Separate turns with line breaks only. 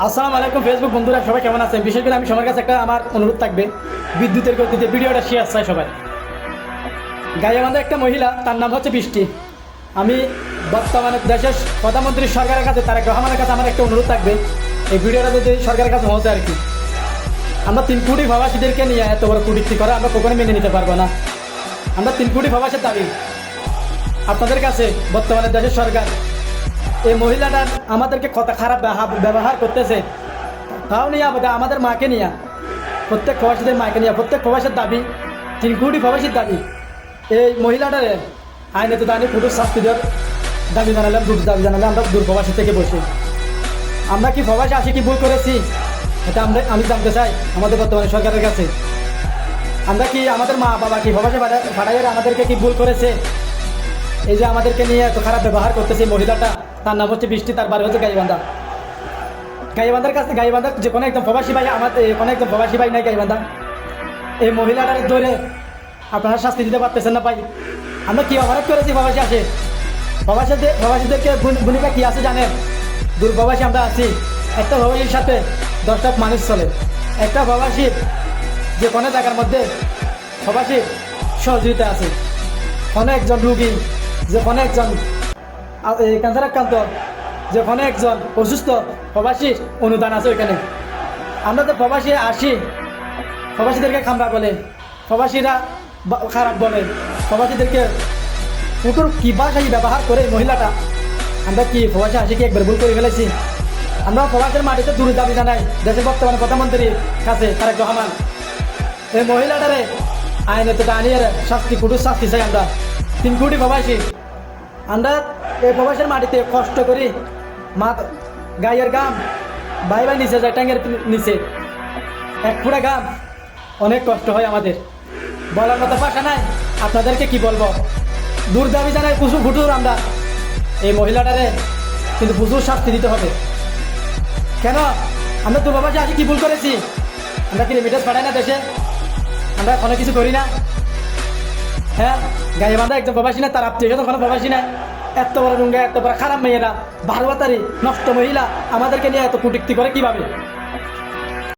আসসালামু আলাইকুম ফেসবুক বন্ধুরা, সবাই কেমন আছেন? বিশেষ করে আমি সবার কাছে একটা আমার অনুরোধ থাকবে, বিদ্যুতের গতিতে ভিডিওটা শেয়ার চাই সবাই। গাইবান্ধা একটা মহিলা, তার নাম হচ্ছে বৃষ্টি। আমি বর্তমানে দেশের প্রধানমন্ত্রী সরকারের কাছে, তারেক রহমানের কাছে আমার একটা অনুরোধ থাকবে, এই ভিডিওটা যদি সরকারের কাছে পৌঁছে আর কি। আমরা 3 কোটি প্রবাসীদেরকে নিয়ে এত বড় কূটনীতি করা আমরা কখনো মেনে নিতে পারবো না। আমরা 3 কোটি প্রবাসের দাবি আপনাদের কাছে। বর্তমানে দেশের সরকার এই মহিলাটার আমাদেরকে কত খারাপ ব্যবহার করতেছে, তাও নিয়ে আমাদের মাকে নিয়ে, প্রত্যেক প্রবাসীদের মাকে নিয়ে, প্রত্যেক প্রবাসের দাবি, 3 কোটি প্রবাসীর দাবি, এই মহিলাটার আইনে তো আইনে কঠোর শাস্তি দেওয়ার দাবি জানালাম, দাবি জানালাম আমরা দূর প্রবাসী থেকে বসে। আমরা কি প্রবাসী আসি কি ভুল করেছি, এটা আমি জানতে চাই আমাদের বর্তমানে সরকারের কাছে। আমরা কি আমাদের মা বাবা কি প্রবাসী ভাড়াইয়েরা আমাদেরকে কি ভুল করেছে? এই যে আমাদেরকে নিয়ে এত খারাপ ব্যবহার করতেছে মহিলাটা, তার নাম হচ্ছে বৃষ্টি, তার বাড়ি হচ্ছে গাইবান্ধা। গাইবান্ধার কাছে, গাইবান্ধা যে কোনো একদম প্রবাসী ভাই, আমাদের কোনো একদম প্রবাসী ভাই নাই গাইবান্ধা। এই মহিলাটার ধরে আপনারা শাস্তি দিতে পারতেছেন না ভাই। আমরা কি অপরাধ করেছি প্রবাসী আসে? প্রবাসীদেরকে ভূমিকা কী আছে জানেন? দূর প্রবাসী আমরা আছি, একটা প্রবাসীর সাথে 10টা মানুষ চলে। একটা প্রবাসীর যে কোনো জায়গার মধ্যে প্রবাসীর সহযোগিতা আছে। কোনো একজন রুগী, যে কোনো একজন ক্যান্সার আক্রান্ত, যে কোনো একজন অসুস্থ, প্রবাসীর অনুদান আছে ওইখানে। আমরা তো প্রবাসী আসি, প্রবাসীদেরকে খামড়া বলে, প্রবাসীরা খারাপ বলে, প্রবাসীদেরকে কুকুর কী ভাষাই ব্যবহার করে মহিলাটা। আমরা কি প্রবাসী আসি কি একবার ভুল করে ফেলেছি? আমরা প্রবাসের মাটিতে দূর দাবি জানাই দেশের বর্তমানে প্রধানমন্ত্রীর কাছে, তারেক রহমান। এই মহিলাটারে আইনে তো আনিয়ে শাস্তি, কঠোর শাস্তি চাই আমরা। 3 কোটি প্রবাসী আমরা এই প্রবাসের মাটিতে কষ্ট করি, মা গায়ের গাম ভাই নিচে যায়, ট্যাঙ্গের নিচে 1 ফুটা গাম, অনেক কষ্ট হয় আমাদের, বলার মতো ভাষা নাই। আপনাদেরকে কি বলবো? দূর দাবি জানাই প্রচুর ফুটুর আমরা। এই মহিলাটারে কিন্তু প্রচুর শাস্তি দিতে হবে। কেন আমরা তো প্রবাসী আসি কি ভুল করেছি? আমরা কি রেমিটেন্স পাঠাই না দেশে? আমরা কোনো কিছু করি না? হ্যাঁ, গাইবান্ধা একজন প্রবাসী না, তার আত্মীয় কোনো প্রবাসী না। এত বড় রুঙ্গা, এত বড় খারাপ মেয়েরা, 12 নষ্ট মহিলা আমাদেরকে নিয়ে এত কুটুক্তি করে কিভাবে?